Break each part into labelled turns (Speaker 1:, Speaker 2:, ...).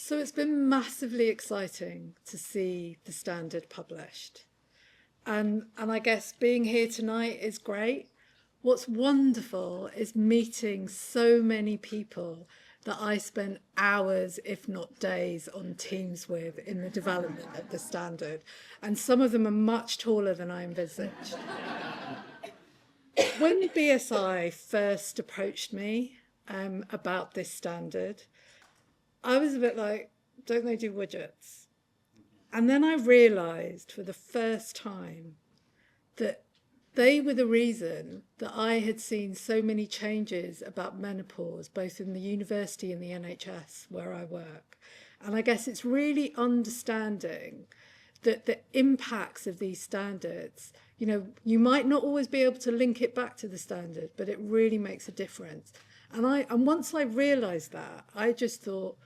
Speaker 1: So it's been massively exciting to see the standard published. And I guess being here tonight is great. What's wonderful is meeting so many people that I spent hours, if not days, on Teams with in the development of the standard. And some of them are much taller than I envisaged. When BSI first approached me about this standard, I was a bit like, don't they do widgets? And then I realised for the first time that they were the reason that I had seen so many changes about menopause, both in the university and the NHS where I work. And I guess it's really understanding that the impacts of these standards, you know, you might not always be able to link it back to the standard, but it really makes a difference. And once I realised that, I just thought,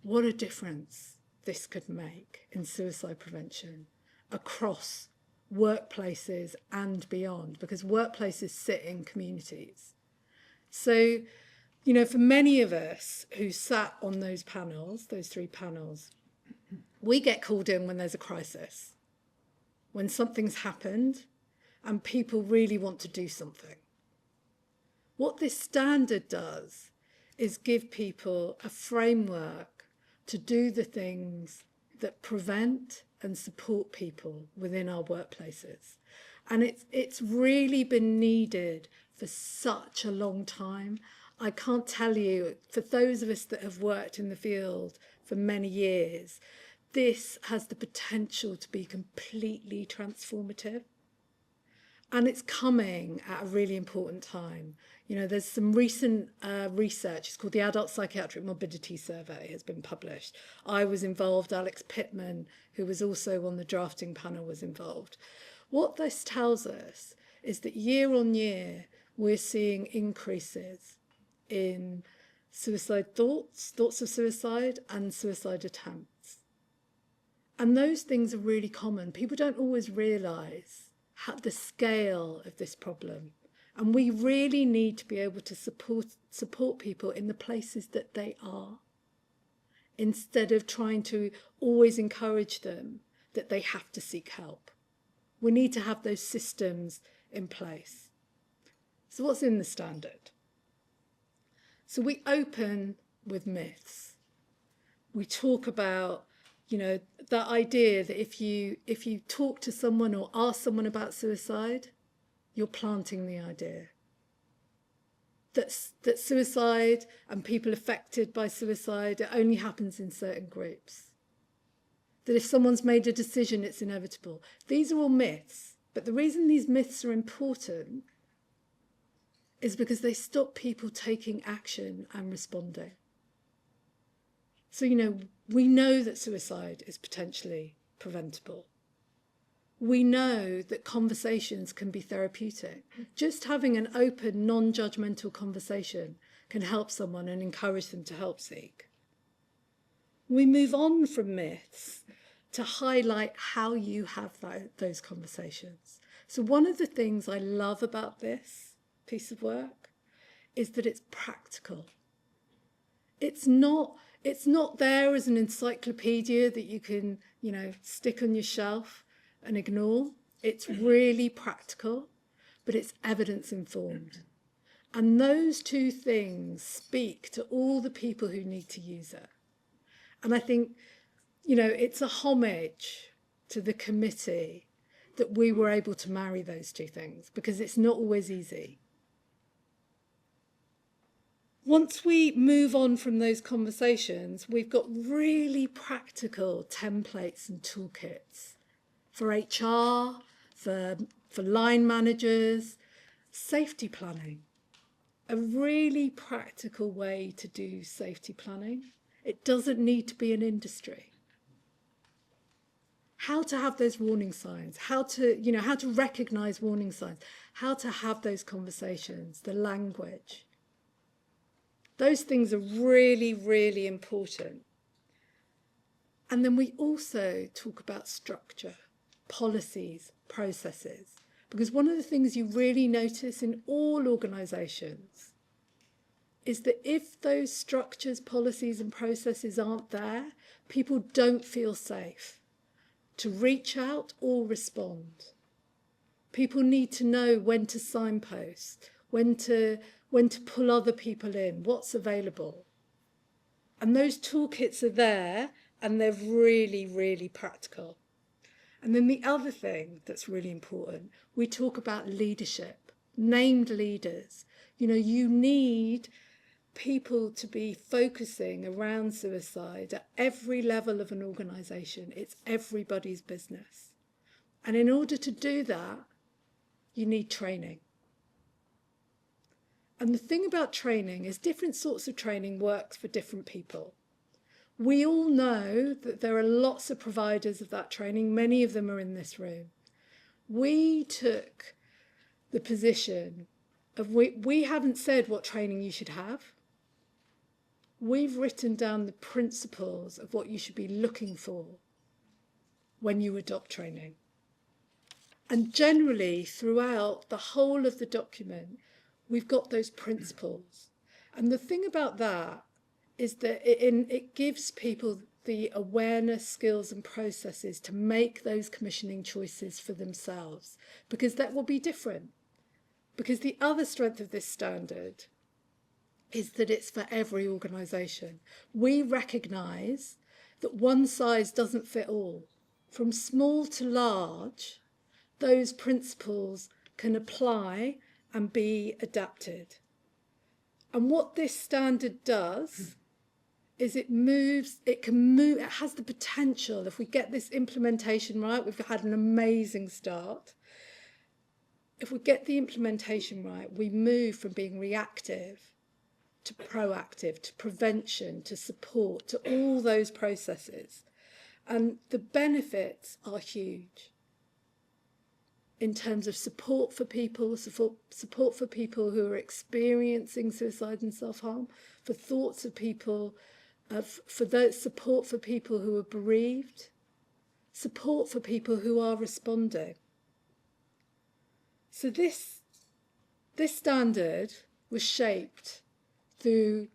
Speaker 1: what a difference this could make in suicide prevention across workplaces and beyond, because workplaces sit in communities. So, you know, for many of us who sat on those panels, those 3 panels, we get called in when there's a crisis, when something's happened and people really want to do something. What this standard does is give people a framework to do the things that prevent and support people within our workplaces. And it's really been needed for such a long time. I can't tell you, for those of us that have worked in the field for many years, this has the potential to be completely transformative. And it's coming at a really important time. You know, there's some recent research, it's called the Adult Psychiatric Morbidity Survey, has been published. I was involved, Alex Pittman, who was also on the drafting panel, was involved. What this tells us is that year on year, we're seeing increases in suicide thoughts of suicide and suicide attempts. And those things are really common. People don't always realise the scale of this problem. And we really need to be able to support people in the places that they are, instead of trying to always encourage them that they have to seek help. We need to have those systems in place. So what's in the standard? So we open with myths. We talk about, you know, that idea that if you talk to someone or ask someone about suicide, you're planting the idea. That suicide and people affected by suicide, it only happens in certain groups. That if someone's made a decision, it's inevitable. These are all myths. But the reason these myths are important is because they stop people taking action and responding. So, you know, we know that suicide is potentially preventable. We know that conversations can be therapeutic. Just having an open, non-judgmental conversation can help someone and encourage them to help seek. We move on from myths to highlight how you have those conversations. So one of the things I love about this piece of work is that it's practical. It's not there as an encyclopedia that you can, you know, stick on your shelf and ignore. It's really practical, but it's evidence informed. And those 2 things speak to all the people who need to use it. And I think, you know, it's a homage to the committee that we were able to marry those 2 things, because it's not always easy. Once we move on from those conversations, we've got really practical templates and toolkits for HR, for line managers, safety planning. A really practical way to do safety planning. It doesn't need to be an industry. How to have those warning signs, how to recognise warning signs, how to have those conversations, the language. Those things are really, really important. And then we also talk about structure, policies, processes. Because one of the things you really notice in all organisations is that if those structures, policies and processes aren't there, people don't feel safe to reach out or respond. People need to know when to signpost, when to pull other people in, what's available. And those toolkits are there, and they're really, really practical. And then the other thing that's really important, we talk about leadership, named leaders. You know, you need people to be focusing around suicide at every level of an organisation. It's everybody's business. And in order to do that, you need training. And the thing about training is different sorts of training works for different people. We all know that there are lots of providers of that training. Many of them are in this room. We took the position of we haven't said what training you should have. We've written down the principles of what you should be looking for when you adopt training. And generally, throughout the whole of the document, we've got those principles. And the thing about that is that it gives people the awareness, skills and processes to make those commissioning choices for themselves, because that will be different. Because the other strength of this standard is that it's for every organisation. We recognise that one size doesn't fit all. From small to large, those principles can apply and be adapted. And what this standard does is it has the potential, if we get this implementation right, we've had an amazing start. If we get the implementation right, we move from being reactive to proactive, to prevention, to support, to all those processes. And the benefits are huge in terms of support for people, support for people who are experiencing suicide and self-harm, for thoughts of people, support for people who are bereaved, support for people who are responding. So this standard was shaped through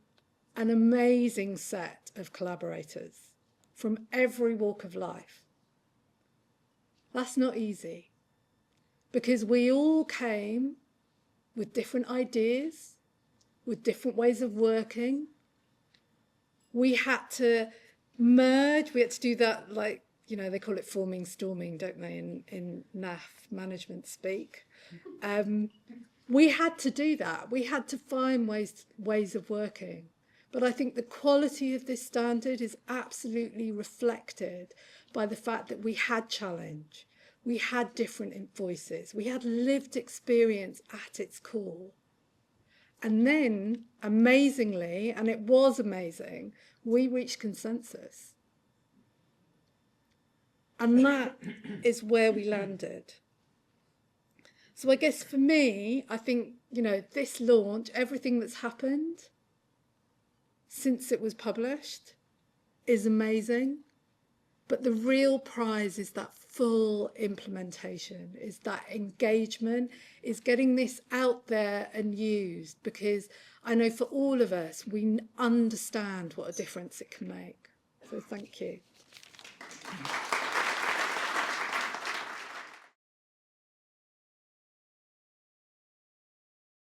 Speaker 1: an amazing set of collaborators from every walk of life. That's not easy, because we all came with different ideas, with different ways of working. We had to merge, we had to do that, like, you know, they call it forming storming, don't they, in NAF management speak. We had to do that. We had to find ways of working. But I think the quality of this standard is absolutely reflected by the fact that we had challenge. We had different voices. We had lived experience at its core. And then, amazingly, and it was amazing, we reached consensus. And that is where we landed. So I guess for me, I think, you know, this launch, everything that's happened since it was published is amazing. But the real prize is that full implementation, is that engagement, is getting this out there and used, because I know for all of us, we understand what a difference it can make. So thank you.